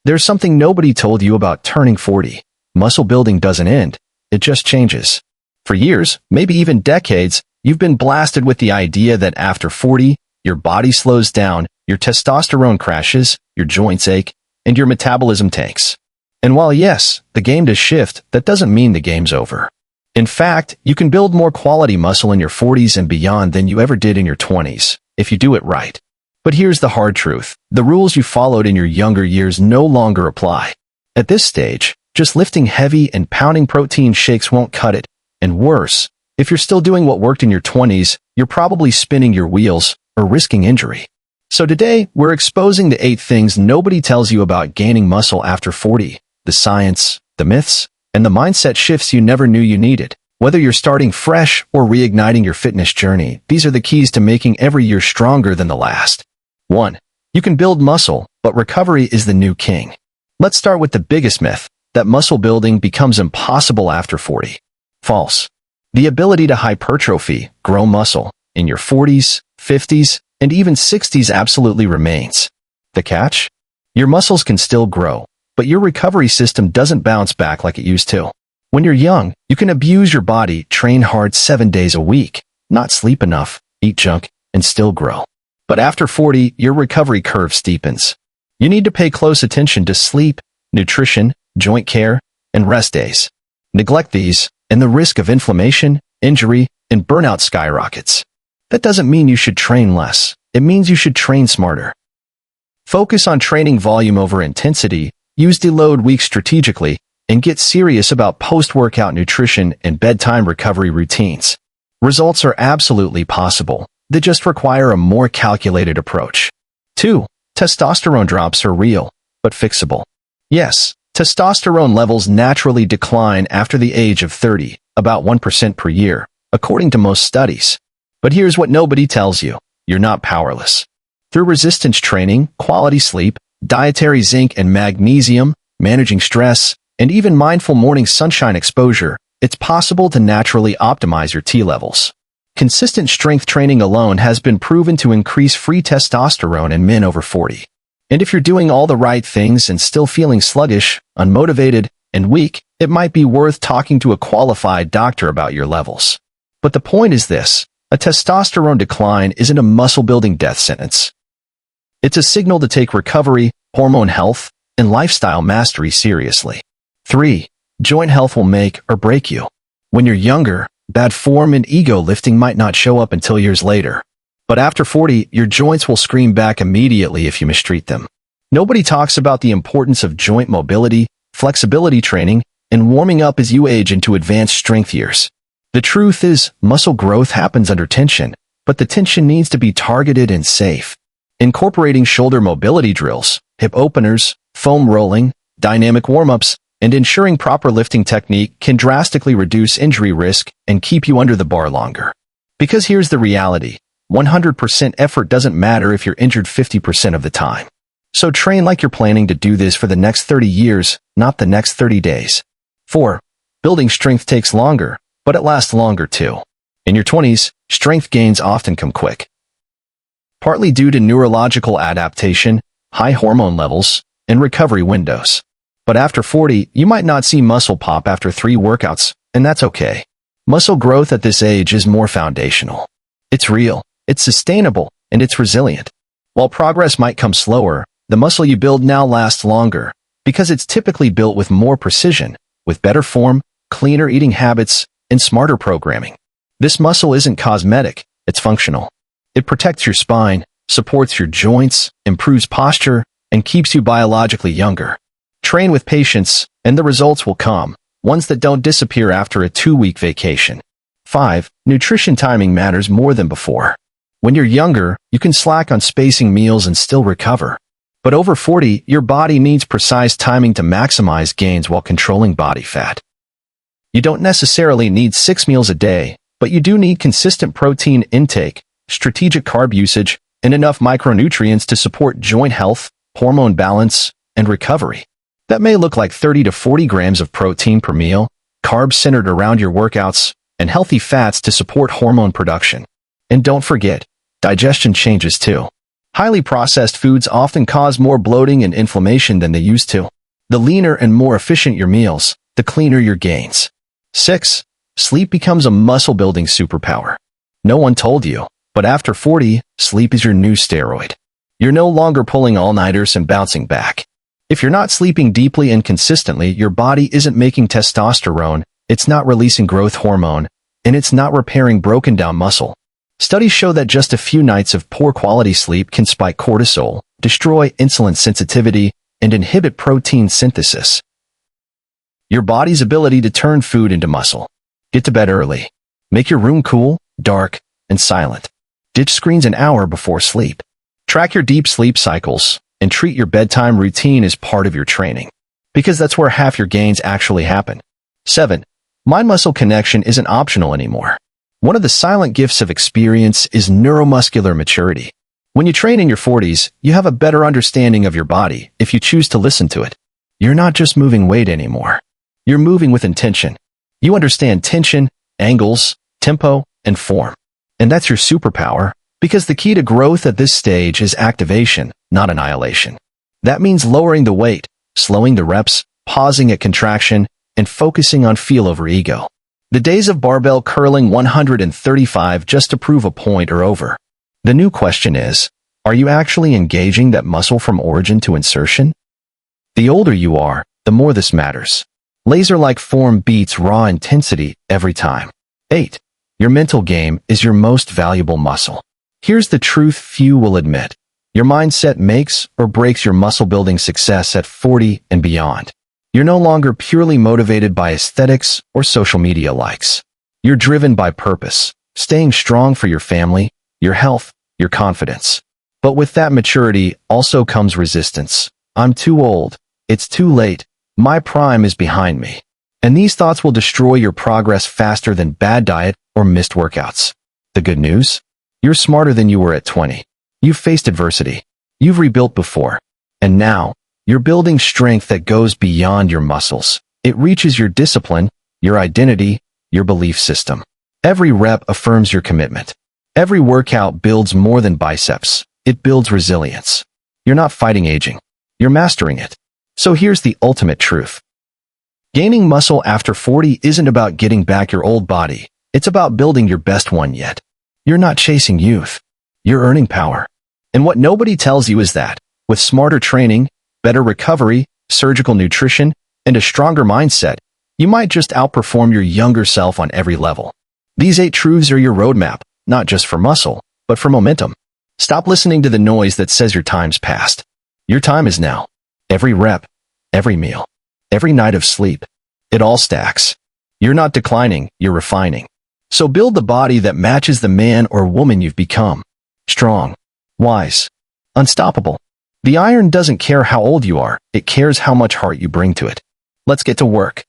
There's something nobody told you about turning 40. Muscle building doesn't end. It just changes. For years, maybe even decades, you've been blasted with the idea that after 40, your body slows down, your testosterone crashes, your joints ache, and your metabolism tanks. And while yes, the game does shift, that doesn't mean the game's over. In fact, you can build more quality muscle in your 40s and beyond than you ever did in your 20s, if you do it right. But here's the hard truth. The rules you followed in your younger years no longer apply. At this stage, just lifting heavy and pounding protein shakes won't cut it. And worse, if you're still doing what worked in your 20s, you're probably spinning your wheels or risking injury. So today, we're exposing the 8 things nobody tells you about gaining muscle after 40, the science, the myths, and the mindset shifts you never knew you needed. Whether you're starting fresh or reigniting your fitness journey, these are the keys to making every year stronger than the last. 1. You can build muscle, but recovery is the new king. Let's start with the biggest myth, that muscle building becomes impossible after 40. False. The ability to hypertrophy, grow muscle, in your 40s, 50s, and even 60s absolutely remains. The catch? Your muscles can still grow, but your recovery system doesn't bounce back like it used to. When you're young, you can abuse your body, train hard 7 days a week, not sleep enough, eat junk, and still grow. But after 40, your recovery curve steepens. You need to pay close attention to sleep, nutrition, joint care, and rest days. Neglect these, and the risk of inflammation, injury, and burnout skyrockets. That doesn't mean you should train less. It means you should train smarter. Focus on training volume over intensity, use deload weeks strategically, and get serious about post-workout nutrition and bedtime recovery routines. Results are absolutely possible. They just require a more calculated approach. 2. Testosterone drops are real, but fixable. Yes, testosterone levels naturally decline after the age of 30, about 1% per year, according to most studies. But here's what nobody tells you. You're not powerless. Through resistance training, quality sleep, dietary zinc and magnesium, managing stress, and even mindful morning sunshine exposure, it's possible to naturally optimize your T levels. Consistent strength training alone has been proven to increase free testosterone in men over 40. And if you're doing all the right things and still feeling sluggish, unmotivated, and weak, it might be worth talking to a qualified doctor about your levels. But the point is this, a testosterone decline isn't a muscle-building death sentence. It's a signal to take recovery, hormone health, and lifestyle mastery seriously. 3. Joint health will make or break you. When you're younger, bad form and ego lifting might not show up until years later. But after 40, your joints will scream back immediately if you mistreat them. Nobody talks about the importance of joint mobility, flexibility training, and warming up as you age into advanced strength years. The truth is, muscle growth happens under tension, but the tension needs to be targeted and safe. Incorporating shoulder mobility drills, hip openers, foam rolling, dynamic warm-ups, and ensuring proper lifting technique can drastically reduce injury risk and keep you under the bar longer. Because here's the reality, 100% effort doesn't matter if you're injured 50% of the time. So train like you're planning to do this for the next 30 years, not the next 30 days. 4. Building strength takes longer, but it lasts longer too. In your 20s, strength gains often come quick. Partly due to neurological adaptation, high hormone levels, and recovery windows. But after 40, you might not see muscle pop after 3 workouts, and that's okay. Muscle growth at this age is more foundational. It's real, it's sustainable, and it's resilient. While progress might come slower, the muscle you build now lasts longer, because it's typically built with more precision, with better form, cleaner eating habits, and smarter programming. This muscle isn't cosmetic, it's functional. It protects your spine, supports your joints, improves posture, and keeps you biologically younger. Train with patience, and the results will come, ones that don't disappear after a 2-week vacation. 5. Nutrition timing matters more than before. When you're younger, you can slack on spacing meals and still recover. But over 40, your body needs precise timing to maximize gains while controlling body fat. You don't necessarily need 6 meals a day, but you do need consistent protein intake, strategic carb usage, and enough micronutrients to support joint health, hormone balance, and recovery. That may look like 30 to 40 grams of protein per meal, carbs centered around your workouts, and healthy fats to support hormone production. And don't forget, digestion changes too. Highly processed foods often cause more bloating and inflammation than they used to. The leaner and more efficient your meals, the cleaner your gains. 6. Sleep becomes a muscle-building superpower. No one told you, but after 40, sleep is your new steroid. You're no longer pulling all-nighters and bouncing back. If you're not sleeping deeply and consistently, your body isn't making testosterone, it's not releasing growth hormone, and it's not repairing broken-down muscle. Studies show that just a few nights of poor quality sleep can spike cortisol, destroy insulin sensitivity, and inhibit protein synthesis. Your body's ability to turn food into muscle. Get to bed early. Make your room cool, dark, and silent. Ditch screens an hour before sleep. Track your deep sleep cycles, and treat your bedtime routine as part of your training, because that's where half your gains actually happen. 7. Mind-muscle connection isn't optional anymore. One of the silent gifts of experience is neuromuscular maturity. When you train in your 40s, you have a better understanding of your body if you choose to listen to it. You're not just moving weight anymore. You're moving with intention. You understand tension, angles, tempo, and form. And that's your superpower, because the key to growth at this stage is activation, not annihilation. That means lowering the weight, slowing the reps, pausing at contraction, and focusing on feel over ego. The days of barbell curling 135 just to prove a point are over. The new question is, are you actually engaging that muscle from origin to insertion? The older you are, the more this matters. Laser-like form beats raw intensity every time. 8. Your mental game is your most valuable muscle. Here's the truth few will admit. Your mindset makes or breaks your muscle-building success at 40 and beyond. You're no longer purely motivated by aesthetics or social media likes. You're driven by purpose, staying strong for your family, your health, your confidence. But with that maturity also comes resistance. I'm too old. It's too late. My prime is behind me. And these thoughts will destroy your progress faster than bad diet or missed workouts. The good news? You're smarter than you were at 20. You've faced adversity. You've rebuilt before. And now, you're building strength that goes beyond your muscles. It reaches your discipline, your identity, your belief system. Every rep affirms your commitment. Every workout builds more than biceps. It builds resilience. You're not fighting aging. You're mastering it. So here's the ultimate truth. Gaining muscle after 40 isn't about getting back your old body. It's about building your best one yet. You're not chasing youth. You're earning power. And what nobody tells you is that, with smarter training, better recovery, surgical nutrition, and a stronger mindset, you might just outperform your younger self on every level. These 8 truths are your roadmap, not just for muscle, but for momentum. Stop listening to the noise that says your time's past. Your time is now. Every rep, every meal, every night of sleep, it all stacks. You're not declining, you're refining. So build the body that matches the man or woman you've become. Strong, wise, unstoppable. The iron doesn't care how old you are, it cares how much heart you bring to it. Let's get to work.